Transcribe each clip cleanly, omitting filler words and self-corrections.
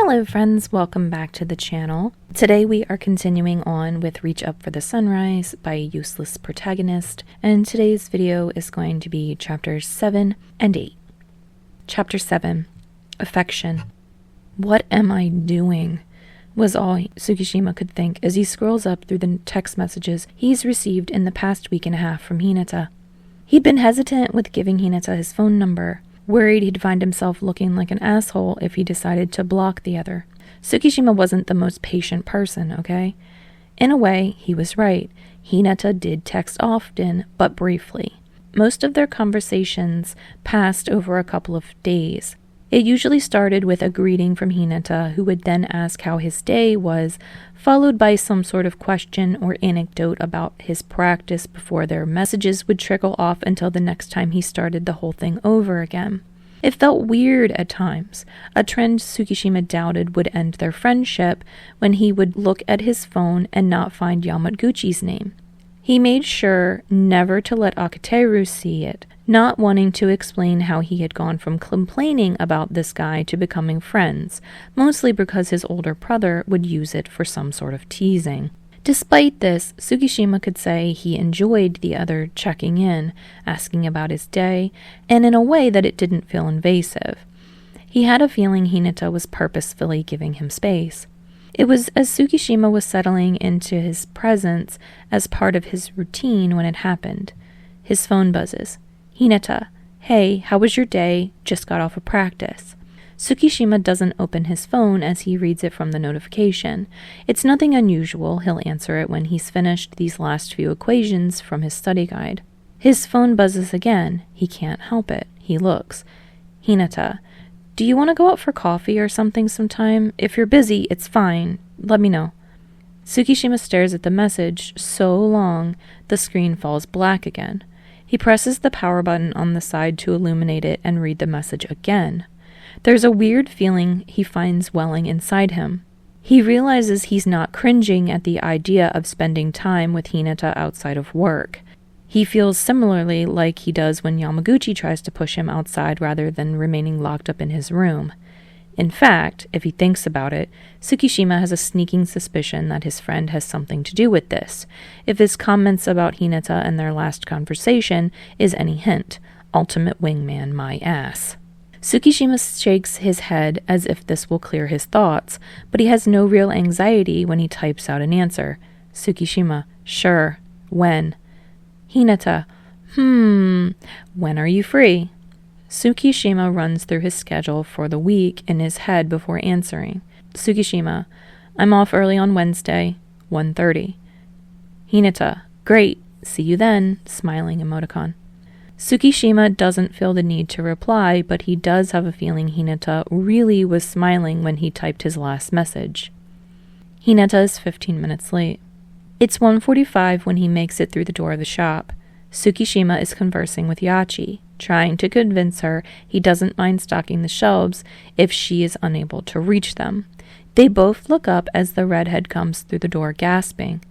Hello friends, welcome back to the channel. Today we are continuing on with Reach Up for the Sunrise by UselessProtagonist, and today's video is going to be chapters 7 and 8. Chapter 7, Affection. What am I doing? Was all Tsukishima could think as he scrolls up through the text messages he's received in the past week and a half from Hinata. He'd been hesitant with giving Hinata his phone number, worried he'd find himself looking like an asshole if he decided to block the other. Tsukishima wasn't the most patient person, okay? In a way, he was right. Hinata did text often, but briefly. Most of their conversations passed over a couple of days. It usually started with a greeting from Hinata, who would then ask how his day was, followed by some sort of question or anecdote about his practice before their messages would trickle off until the next time he started the whole thing over again. It felt weird at times, a trend Tsukishima doubted would end their friendship when he would look at his phone and not find Yamaguchi's name. He made sure never to let Akateru see it, not wanting to explain how he had gone from complaining about this guy to becoming friends, mostly because his older brother would use it for some sort of teasing. Despite this, Tsukishima could say he enjoyed the other checking in, asking about his day, and in a way that it didn't feel invasive. He had a feeling Hinata was purposefully giving him space. It was as Tsukishima was settling into his presence as part of his routine when it happened. His phone buzzes. Hinata, hey, how was your day? Just got off of practice. Tsukishima doesn't open his phone as he reads it from the notification. It's nothing unusual. He'll answer it when he's finished these last few equations from his study guide. His phone buzzes again. He can't help it. He looks. Hinata, do you want to go out for coffee or something sometime? If you're busy, it's fine. Let me know. Tsukishima stares at the message so long, the screen falls black again. He presses the power button on the side to illuminate it and read the message again. There's a weird feeling he finds welling inside him. He realizes he's not cringing at the idea of spending time with Hinata outside of work. He feels similarly like he does when Yamaguchi tries to push him outside rather than remaining locked up in his room. In fact, if he thinks about it, Tsukishima has a sneaking suspicion that his friend has something to do with this. If his comments about Hinata and their last conversation is any hint, ultimate wingman my ass. Tsukishima shakes his head as if this will clear his thoughts, but he has no real anxiety when he types out an answer. Tsukishima, sure. When? Hinata, when are you free? Tsukishima runs through his schedule for the week in his head before answering. Tsukishima, I'm off early on Wednesday, 1:30. Hinata, great, see you then, smiling emoticon. Tsukishima doesn't feel the need to reply, but he does have a feeling Hinata really was smiling when he typed his last message. Hinata is 15 minutes late. It's 1:45 when he makes it through the door of the shop. Tsukishima is conversing with Yachi, trying to convince her he doesn't mind stocking the shelves if she is unable to reach them. They both look up as the redhead comes through the door gasping.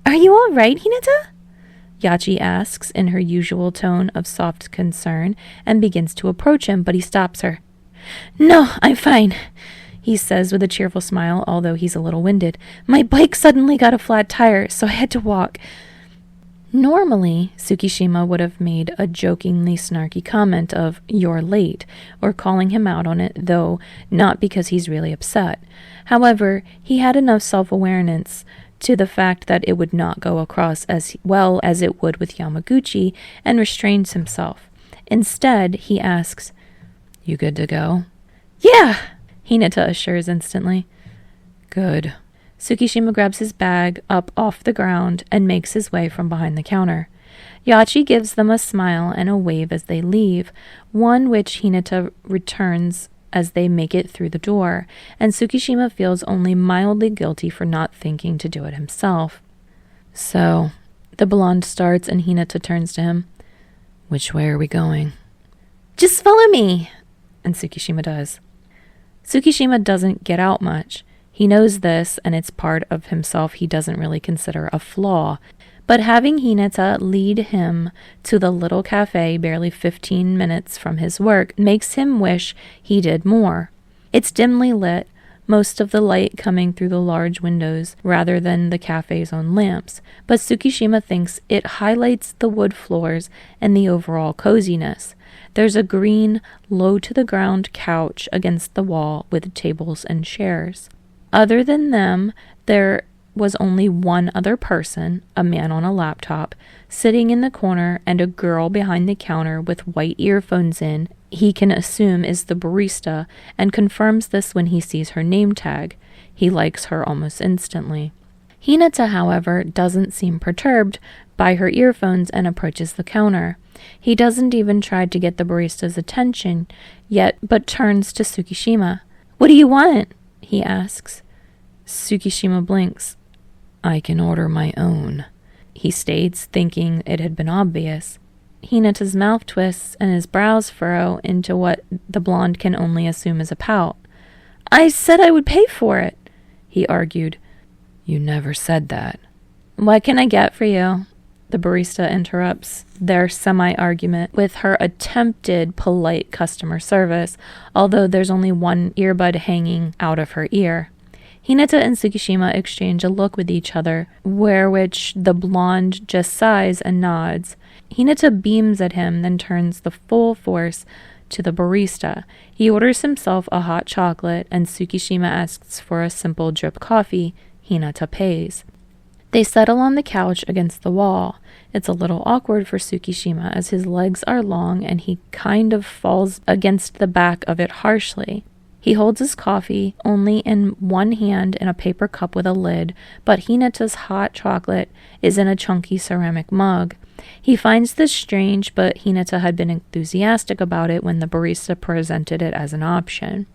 Are you all right, Hinata? Yachi asks in her usual tone of soft concern and begins to approach him, but he stops her. No, I'm fine, he says with a cheerful smile, although he's a little winded. My bike suddenly got a flat tire, so I had to walk. Normally, Tsukishima would have made a jokingly snarky comment of, you're late, or calling him out on it, though not because he's really upset. However, he had enough self-awareness to the fact that it would not go across as well as it would with Yamaguchi, and restrains himself. Instead, he asks, You good to go? Yeah, Hinata assures instantly. Good. Tsukishima grabs his bag up off the ground and makes his way from behind the counter. Yachi gives them a smile and a wave as they leave, one which Hinata returns as they make it through the door, and Tsukishima feels only mildly guilty for not thinking to do it himself. So, the blonde starts and Hinata turns to him. Which way are we going? Just follow me, and Tsukishima does. Tsukishima doesn't get out much. He knows this, and it's part of himself he doesn't really consider a flaw. But having Hinata lead him to the little cafe barely 15 minutes from his work makes him wish he did more. It's dimly lit, most of the light coming through the large windows rather than the cafe's own lamps, but Tsukishima thinks it highlights the wood floors and the overall coziness. There's a green, low-to-the-ground couch against the wall with tables and chairs. Other than them, there was only one other person, a man on a laptop, sitting in the corner, and a girl behind the counter with white earphones in. He can assume is the barista, and confirms this when he sees her name tag. He likes her almost instantly. Hinata, however, doesn't seem perturbed by her earphones and approaches the counter. He doesn't even try to get the barista's attention yet, but turns to Tsukishima. "What do you want?" he asks. Tsukishima blinks. "I can order my own," he states, thinking it had been obvious. Hinata's mouth twists and his brows furrow into what the blonde can only assume is a pout. "I said I would pay for it," he argued. "You never said that." "What can I get for you?" The barista interrupts their semi-argument with her attempted polite customer service, although there's only one earbud hanging out of her ear. Hinata and Tsukishima exchange a look with each other, which the blonde just sighs and nods. Hinata beams at him, then turns the full force to the barista. He orders himself a hot chocolate, and Tsukishima asks for a simple drip coffee. Hinata pays. They settle on the couch against the wall. It's a little awkward for Tsukishima as his legs are long and he kind of falls against the back of it harshly. He holds his coffee only in one hand in a paper cup with a lid, but Hinata's hot chocolate is in a chunky ceramic mug. He finds this strange, but Hinata had been enthusiastic about it when the barista presented it as an option.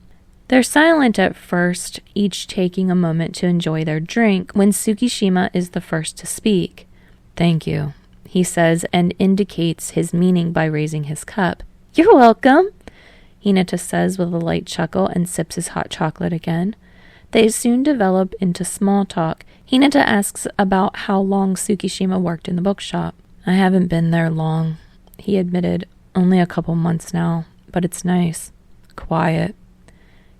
They're silent at first, each taking a moment to enjoy their drink, when Tsukishima is the first to speak. "Thank you," he says, and indicates his meaning by raising his cup. "You're welcome," Hinata says with a light chuckle and sips his hot chocolate again. They soon develop into small talk. Hinata asks about how long Tsukishima worked in the bookshop. "I haven't been there long," he admitted. "Only a couple months now, but it's nice. Quiet."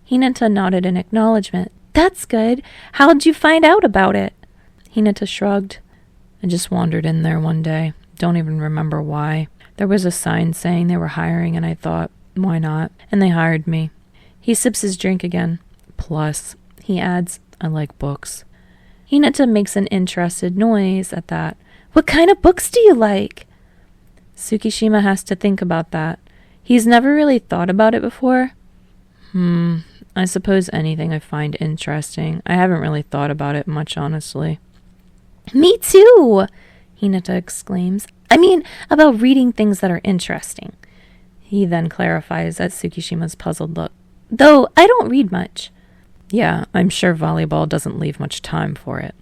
Hinata nodded in acknowledgement. "That's good. How'd you find out about it?" Hinata shrugged. "I just wandered in there one day. Don't even remember why. There was a sign saying they were hiring, and I thought, why not? And they hired me." He sips his drink again. "Plus," he adds, "I like books." Hinata makes an interested noise at that. "What kind of books do you like?" Tsukishima has to think about that. He's never really thought about it before. I suppose anything I find interesting. I haven't really thought about it much, honestly." "Me too," Hinata exclaims. "I mean, about reading things that are interesting." He then clarifies at Tsukishima's puzzled look. "Though I don't read much." "Yeah, I'm sure volleyball doesn't leave much time for it."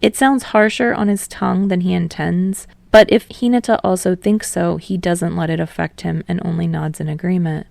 It sounds harsher on his tongue than he intends, but if Hinata also thinks so, he doesn't let it affect him and only nods in agreement.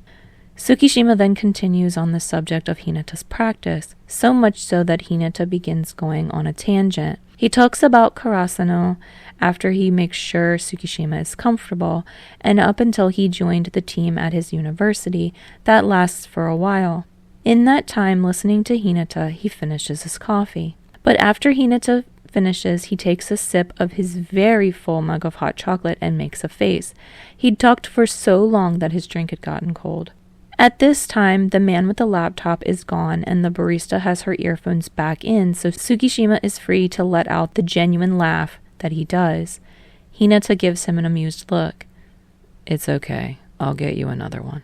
Tsukishima then continues on the subject of Hinata's practice, so much so that Hinata begins going on a tangent. He talks about Karasuno after he makes sure Tsukishima is comfortable, and up until he joined the team at his university, that lasts for a while. In that time, listening to Hinata, he finishes his coffee. But after Hinata finishes, he takes a sip of his very full mug of hot chocolate and makes a face. He'd talked for so long that his drink had gotten cold. At this time, the man with the laptop is gone and the barista has her earphones back in, so Tsukishima is free to let out the genuine laugh that he does. Hinata gives him an amused look. "It's okay. I'll get you another one,"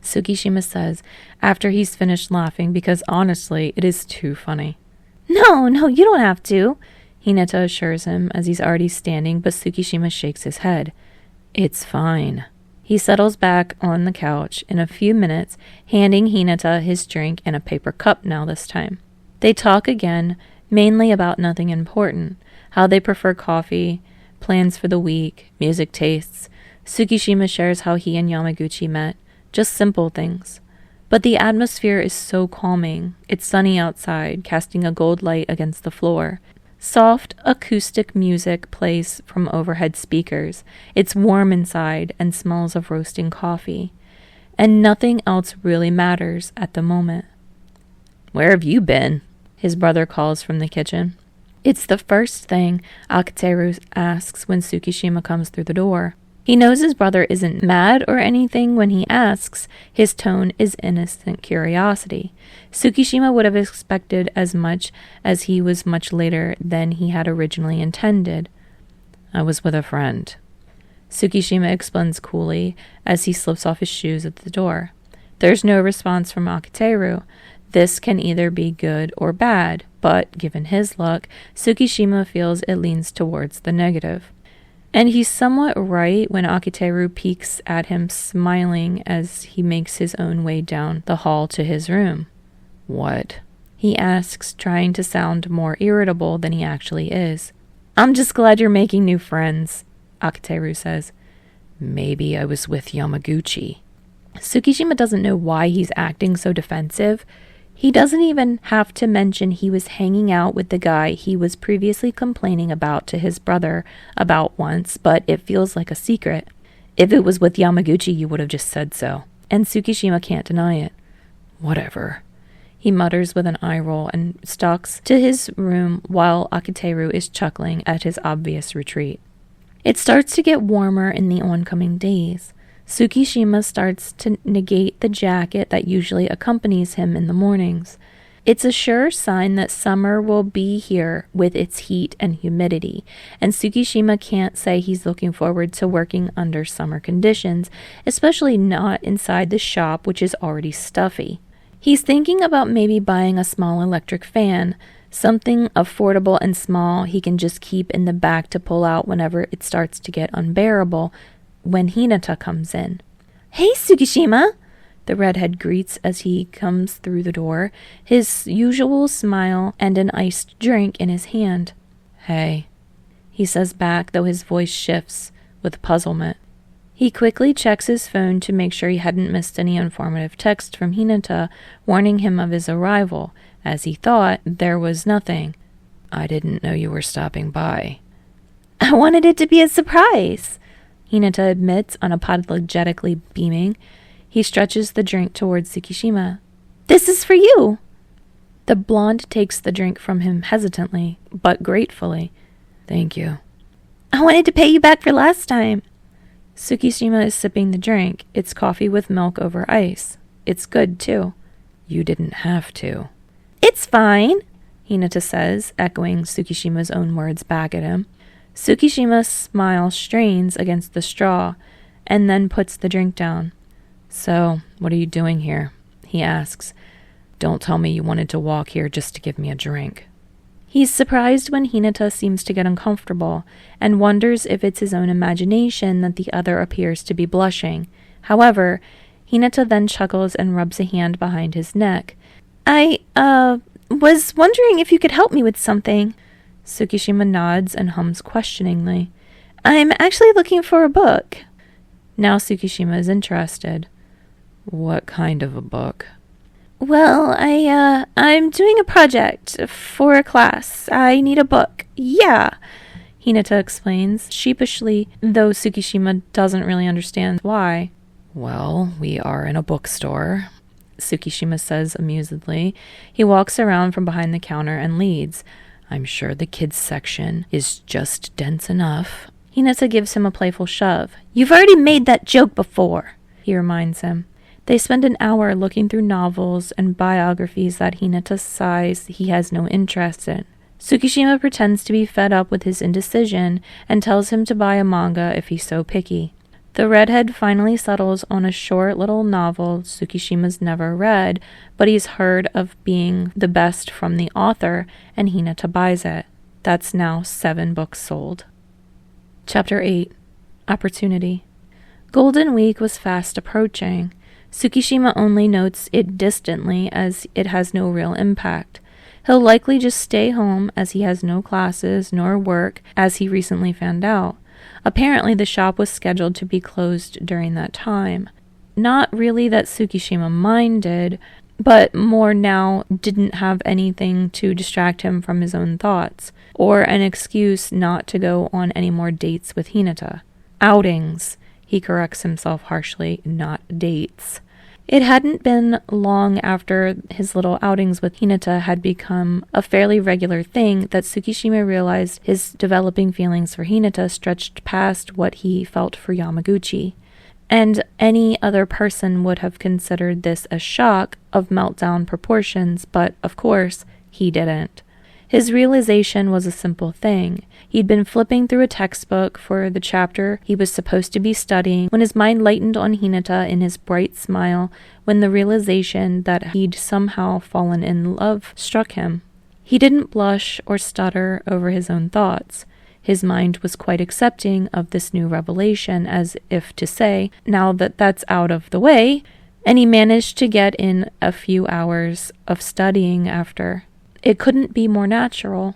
Tsukishima says after he's finished laughing, because honestly, it is too funny. No, you don't have to," Hinata assures him as he's already standing, but Tsukishima shakes his head. "It's fine." He settles back on the couch in a few minutes, handing Hinata his drink in a paper cup now this time. They talk again, mainly about nothing important, how they prefer coffee, plans for the week, music tastes. Tsukishima shares how he and Yamaguchi met, just simple things. But the atmosphere is so calming. It's sunny outside, casting a gold light against the floor. Soft acoustic music plays from overhead speakers. It's warm inside and smells of roasting coffee. And nothing else really matters at the moment. Where have you been? His brother calls from the kitchen. It's the first thing Aketeru asks when Tsukishima comes through the door. He knows his brother isn't mad or anything when he asks. His tone is innocent curiosity. Tsukishima would have expected as much, as he was much later than he had originally intended. I was with a friend. Tsukishima explains coolly as he slips off his shoes at the door. There's no response from Aketeru. This can either be good or bad, but given his luck, Tsukishima feels it leans towards the negative. And he's somewhat right when Aketeru peeks at him smiling as he makes his own way down the hall to his room. What? He asks, trying to sound more irritable than he actually is. I'm just glad you're making new friends, Aketeru says. Maybe I was with Yamaguchi. Tsukishima doesn't know why he's acting so defensive. He doesn't even have to mention he was hanging out with the guy he was previously complaining about to his brother about once, but it feels like a secret. If it was with Yamaguchi, you would have just said so. And Tsukishima can't deny it. Whatever. He mutters with an eye roll and stalks to his room while Aketeru is chuckling at his obvious retreat. It starts to get warmer in the oncoming days. Tsukishima starts to negate the jacket that usually accompanies him in the mornings. It's a sure sign that summer will be here with its heat and humidity, and Tsukishima can't say he's looking forward to working under summer conditions, especially not inside the shop, which is already stuffy. He's thinking about maybe buying a small electric fan, something affordable and small he can just keep in the back to pull out whenever it starts to get unbearable, when Hinata comes in. Hey, Tsukishima! The redhead greets as he comes through the door, his usual smile and an iced drink in his hand. Hey, he says back, though his voice shifts with puzzlement. He quickly checks his phone to make sure he hadn't missed any informative text from Hinata warning him of his arrival. As he thought, there was nothing. I didn't know you were stopping by. I wanted it to be a surprise, Hinata admits, unapologetically beaming. He stretches the drink towards Tsukishima. This is for you! The blonde takes the drink from him hesitantly, but gratefully. Thank you. I wanted to pay you back for last time. Tsukishima is sipping the drink. It's coffee with milk over ice. It's good, too. You didn't have to. It's fine, Hinata says, echoing Tsukishima's own words back at him. Tsukishima's smile strains against the straw, and then puts the drink down. So, what are you doing here? He asks. Don't tell me you wanted to walk here just to give me a drink. He's surprised when Hinata seems to get uncomfortable, and wonders if it's his own imagination that the other appears to be blushing. However, Hinata then chuckles and rubs a hand behind his neck. I was wondering if you could help me with something. Tsukishima nods and hums questioningly. I'm actually looking for a book. Now Tsukishima is interested. What kind of a book? Well, I'm doing a project for a class. I need a book. Yeah, Hinata explains, sheepishly, though Tsukishima doesn't really understand why. Well, we are in a bookstore, Tsukishima says amusedly. He walks around from behind the counter and leads. I'm sure the kids section is just dense enough. Hinata gives him a playful shove. You've already made that joke before, he reminds him. They spend an hour looking through novels and biographies that Hinata sighs he has no interest in. Tsukishima pretends to be fed up with his indecision and tells him to buy a manga if he's so picky. The redhead finally settles on a short little novel Tsukishima's never read, but he's heard of being the best from the author, and Hinata buys it. That's now 7 books sold. Chapter 8. Opportunity. Golden Week was fast approaching. Tsukishima only notes it distantly as it has no real impact. He'll likely just stay home as he has no classes nor work, as he recently found out. Apparently the shop was scheduled to be closed during that time. Not really that Tsukishima minded, but more now didn't have anything to distract him from his own thoughts, or an excuse not to go on any more dates with Hinata. Outings, he corrects himself harshly, not dates. It hadn't been long after his little outings with Hinata had become a fairly regular thing that Tsukishima realized his developing feelings for Hinata stretched past what he felt for Yamaguchi. And any other person would have considered this a shock of meltdown proportions, but of course, he didn't. His realization was a simple thing. He'd been flipping through a textbook for the chapter he was supposed to be studying when his mind lightened on Hinata in his bright smile, when the realization that he'd somehow fallen in love struck him. He didn't blush or stutter over his own thoughts. His mind was quite accepting of this new revelation, as if to say, now that that's out of the way, and he managed to get in a few hours of studying after. It couldn't be more natural.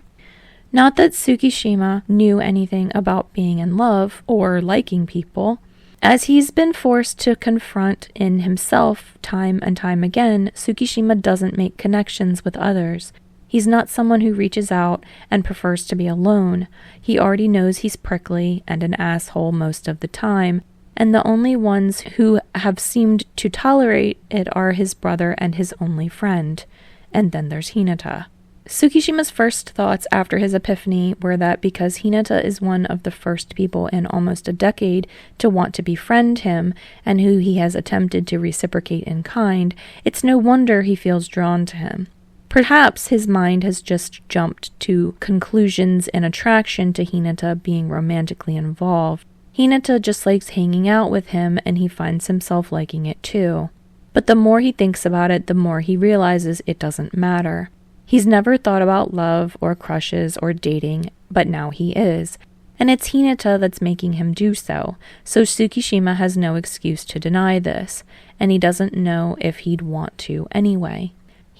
Not that Tsukishima knew anything about being in love or liking people. As he's been forced to confront in himself time and time again, Tsukishima doesn't make connections with others. He's not someone who reaches out and prefers to be alone. He already knows he's prickly and an asshole most of the time, and the only ones who have seemed to tolerate it are his brother and his only friend. And then there's Hinata. Tsukishima's first thoughts after his epiphany were that because Hinata is one of the first people in almost a decade to want to befriend him, and who he has attempted to reciprocate in kind, it's no wonder he feels drawn to him. Perhaps his mind has just jumped to conclusions in attraction to Hinata being romantically involved. Hinata just likes hanging out with him, and he finds himself liking it too. But the more he thinks about it, the more he realizes it doesn't matter. He's never thought about love or crushes or dating, but now he is. And it's Hinata that's making him do so Tsukishima has no excuse to deny this, and he doesn't know if he'd want to anyway.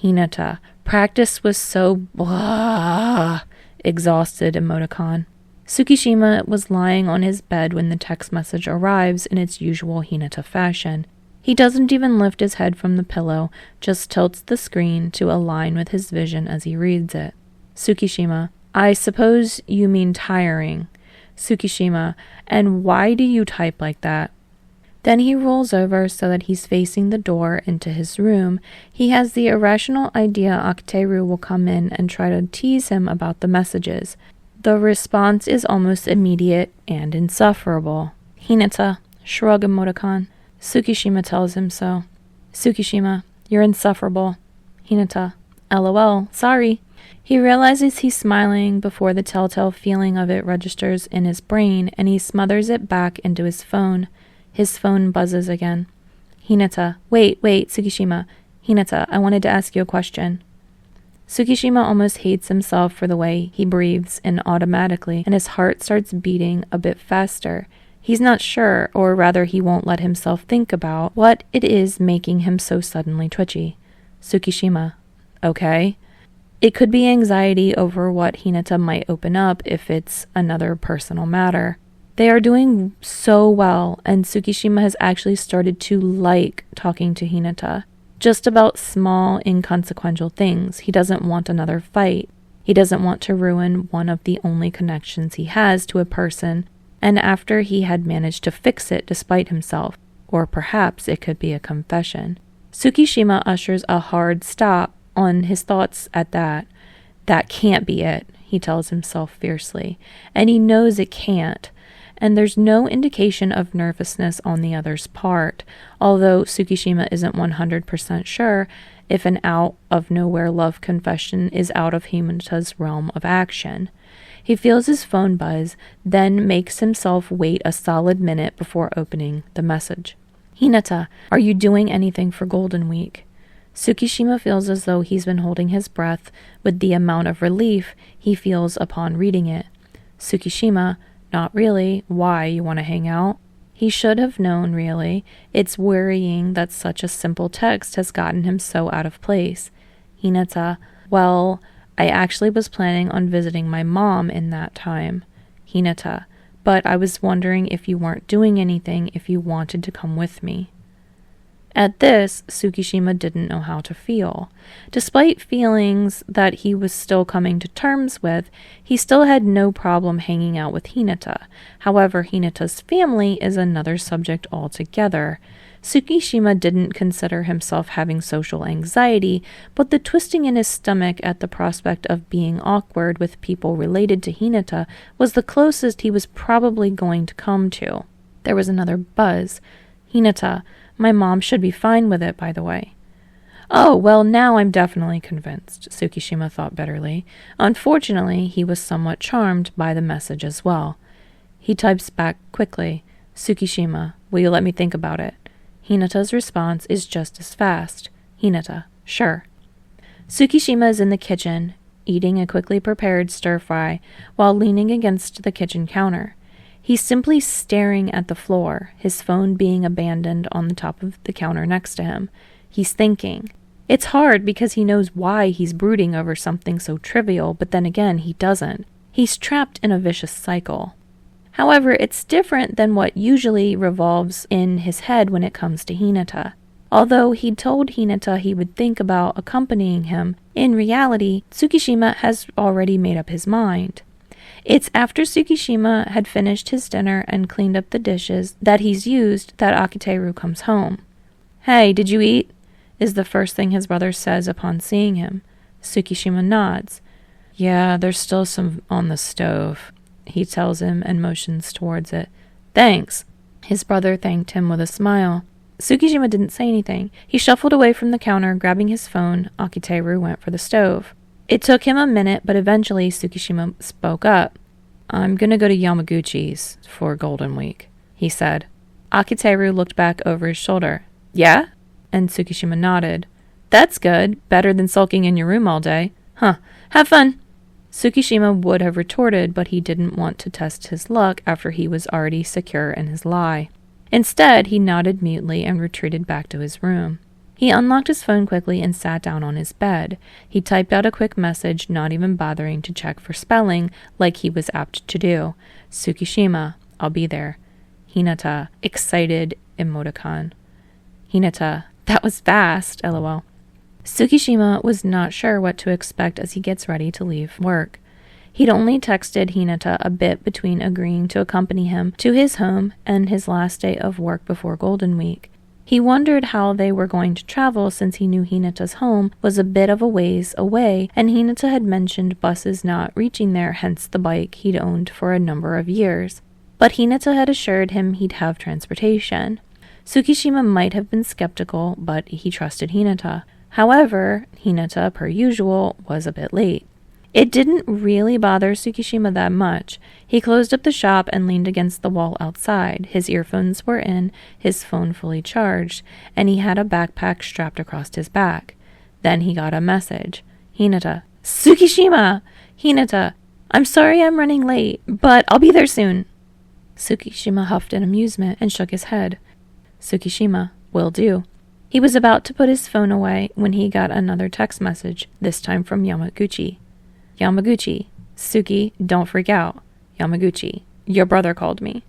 Hinata. Practice was so blah, exhausted emoticon. Tsukishima was lying on his bed when the text message arrives in its usual Hinata fashion. He doesn't even lift his head from the pillow, just tilts the screen to align with his vision as he reads it. Tsukishima. I suppose you mean tiring. Tsukishima. And why do you type like that? Then he rolls over so that he's facing the door into his room. He has the irrational idea Akteru will come in and try to tease him about the messages. The response is almost immediate and insufferable. Hinata. Shrug emoticon. Tsukishima tells him so. Tsukishima. You're insufferable. Hinata. LOL. Sorry. He realizes he's smiling before the telltale feeling of it registers in his brain, and he smothers it back into his phone. His phone buzzes again. Hinata. Wait, Tsukishima. Hinata, I wanted to ask you a question. Tsukishima almost hates himself for the way he breathes in automatically, and his heart starts beating a bit faster. He's not sure, or rather he won't let himself think about what it is making him so suddenly twitchy. Tsukishima. Okay. It could be anxiety over what Hinata might open up if it's another personal matter. They are doing so well, and Tsukishima has actually started to like talking to Hinata. Just about small, inconsequential things. He doesn't want another fight. He doesn't want to ruin one of the only connections he has to a person, and after he had managed to fix it despite himself. Or perhaps it could be a confession. Tsukishima ushers a hard stop on his thoughts at that. That can't be it, he tells himself fiercely. And he knows it can't. And there's no indication of nervousness on the other's part, although Tsukishima isn't 100% sure if an out-of-nowhere love confession is out of Hinata's realm of action. He feels his phone buzz, then makes himself wait a solid minute before opening the message. Hinata, are you doing anything for Golden Week? Tsukishima feels as though he's been holding his breath with the amount of relief he feels upon reading it. Tsukishima, not really. Why, you want to hang out? He should have known, really. It's worrying that such a simple text has gotten him so out of place. Hinata, well, I actually was planning on visiting my mom in that time. Hinata, but I was wondering if you weren't doing anything, if you wanted to come with me. At this, Tsukishima didn't know how to feel. Despite feelings that he was still coming to terms with, he still had no problem hanging out with Hinata. However, Hinata's family is another subject altogether. Tsukishima didn't consider himself having social anxiety, but the twisting in his stomach at the prospect of being awkward with people related to Hinata was the closest he was probably going to come to. There was another buzz. Hinata, my mom should be fine with it, by the way. Oh, well, now I'm definitely convinced, Tsukishima thought bitterly. Unfortunately, he was somewhat charmed by the message as well. He types back quickly, Tsukishima, will you let me think about it? Hinata's response is just as fast. Hinata, sure. Tsukishima is in the kitchen, eating a quickly prepared stir-fry while leaning against the kitchen counter. He's simply staring at the floor, his phone being abandoned on the top of the counter next to him. He's thinking. It's hard because he knows why he's brooding over something so trivial, but then again, he doesn't. He's trapped in a vicious cycle. However, it's different than what usually revolves in his head when it comes to Hinata. Although he'd told Hinata he would think about accompanying him, in reality, Tsukishima has already made up his mind. It's after Tsukishima had finished his dinner and cleaned up the dishes that he's used that Akiteru comes home. Hey, did you eat? Is the first thing his brother says upon seeing him. Tsukishima nods. Yeah, there's still some on the stove, he tells him and motions towards it. Thanks. His brother thanked him with a smile. Tsukishima didn't say anything. He shuffled away from the counter, grabbing his phone. Akiteru went for the stove. It took him a minute, but eventually Tsukishima spoke up. I'm gonna go to Yamaguchi's for Golden Week, he said. Akiteru looked back over his shoulder. Yeah? And Tsukishima nodded. That's good. Better than sulking in your room all day. Huh. Have fun. Tsukishima would have retorted, but he didn't want to test his luck after he was already secure in his lie. Instead, he nodded mutely and retreated back to his room. He unlocked his phone quickly and sat down on his bed. He typed out a quick message, not even bothering to check for spelling, like he was apt to do. Tsukishima, I'll be there. Hinata, excited emoticon. Hinata, that was fast, lol. Tsukishima was not sure what to expect as he gets ready to leave work. He'd only texted Hinata a bit between agreeing to accompany him to his home and his last day of work before Golden Week. He wondered how they were going to travel since he knew Hinata's home was a bit of a ways away, and Hinata had mentioned buses not reaching there, hence the bike he'd owned for a number of years. But Hinata had assured him he'd have transportation. Tsukishima might have been skeptical, but he trusted Hinata. However, Hinata, per usual, was a bit late. It didn't really bother Tsukishima that much. He closed up the shop and leaned against the wall outside. His earphones were in, his phone fully charged, and he had a backpack strapped across his back. Then he got a message. Hinata. Tsukishima! Hinata. I'm sorry I'm running late, but I'll be there soon. Tsukishima huffed in amusement and shook his head. Tsukishima. Will do. He was about to put his phone away when he got another text message, this time from Yamaguchi. Yamaguchi, Tsuki, don't freak out. Yamaguchi, your brother called me.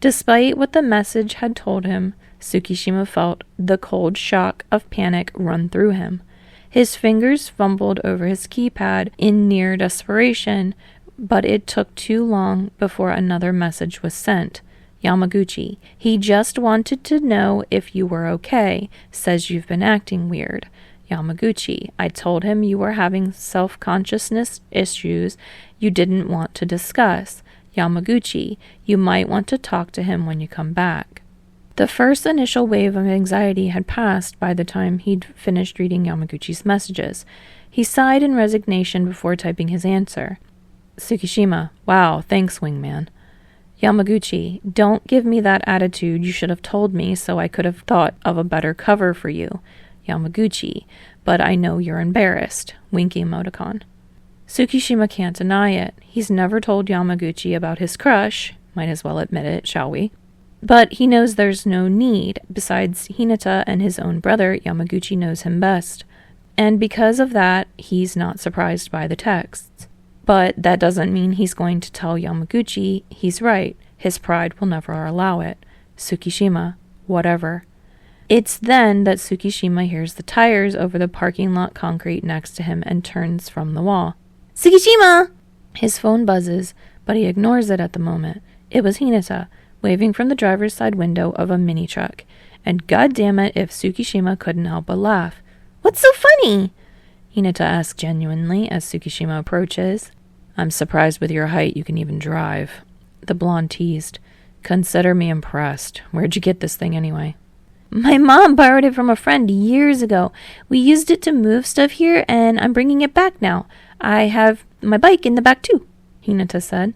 Despite what the message had told him, Tsukishima felt the cold shock of panic run through him. His fingers fumbled over his keypad in near desperation, but it took too long before another message was sent. Yamaguchi, he just wanted to know if you were okay, says you've been acting weird. Yamaguchi, I told him you were having self-consciousness issues you didn't want to discuss. Yamaguchi, you might want to talk to him when you come back. The first initial wave of anxiety had passed by the time he'd finished reading Yamaguchi's messages. He sighed in resignation before typing his answer. Tsukishima, wow, thanks, wingman. Yamaguchi, don't give me that attitude. You should have told me so I could have thought of a better cover for you. Yamaguchi, but I know you're embarrassed. Winky emoticon. Tsukishima can't deny it. He's never told Yamaguchi about his crush. Might as well admit it, shall we? But he knows there's no need. Besides Hinata and his own brother, Yamaguchi knows him best. And because of that, he's not surprised by the texts. But that doesn't mean he's going to tell Yamaguchi he's right. His pride will never allow it. Tsukishima, whatever. It's then that Tsukishima hears the tires over the parking lot concrete next to him and turns from the wall. Tsukishima! His phone buzzes, but he ignores it at the moment. It was Hinata, waving from the driver's side window of a mini truck, and goddammit if Tsukishima couldn't help but laugh. "What's so funny?" Hinata asked genuinely as Tsukishima approaches. "I'm surprised with your height you can even drive," the blonde teased. "Consider me impressed. Where'd you get this thing anyway?" "My mom borrowed it from a friend years ago. We used it to move stuff here, and I'm bringing it back now. I have my bike in the back too," Hinata said.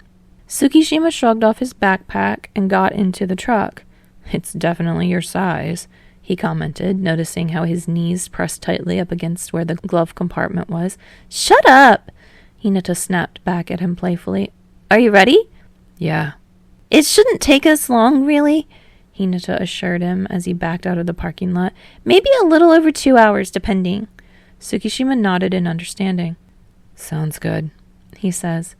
Tsukishima shrugged off his backpack and got into the truck. "It's definitely your size," he commented, noticing how his knees pressed tightly up against where the glove compartment was. "Shut up!" Hinata snapped back at him playfully. "Are you ready?" "Yeah." "It shouldn't take us long, really," Hinata assured him as he backed out of the parking lot. "Maybe a little over 2 hours, depending." Tsukishima nodded in understanding. "Sounds good," he says.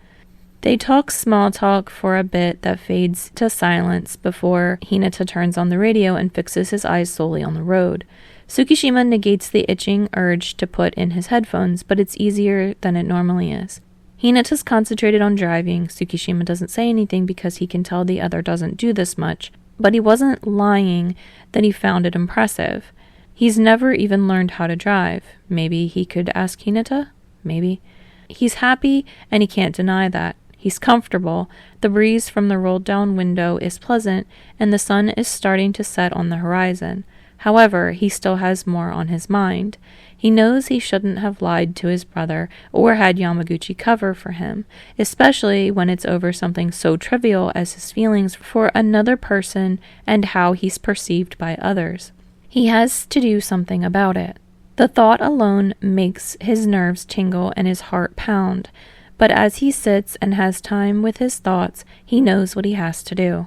They talk small talk for a bit that fades to silence before Hinata turns on the radio and fixes his eyes solely on the road. Tsukishima negates the itching urge to put in his headphones, but it's easier than it normally is. Hinata's concentrated on driving. Tsukishima doesn't say anything because he can tell the other doesn't do this much, but he wasn't lying that he found it impressive. He's never even learned how to drive. Maybe he could ask Hinata? Maybe. He's happy, and he can't deny that. He's comfortable, the breeze from the rolled-down window is pleasant, and the sun is starting to set on the horizon. However, he still has more on his mind. He knows he shouldn't have lied to his brother or had Yamaguchi cover for him, especially when it's over something so trivial as his feelings for another person and how he's perceived by others. He has to do something about it. The thought alone makes his nerves tingle and his heart pound. But as he sits and has time with his thoughts, he knows what he has to do.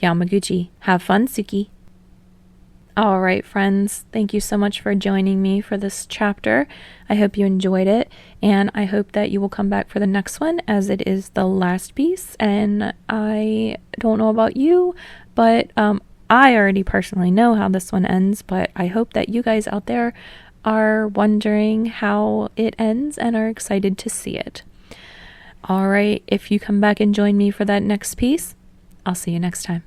Yamaguchi, have fun, Tsuki. All right, friends, thank you so much for joining me for this chapter. I hope you enjoyed it, and I hope that you will come back for the next one, as it is the last piece. And I don't know about you, but I already personally know how this one ends, but I hope that you guys out there are wondering how it ends and are excited to see it. All right, if you come back and join me for that next piece, I'll see you next time.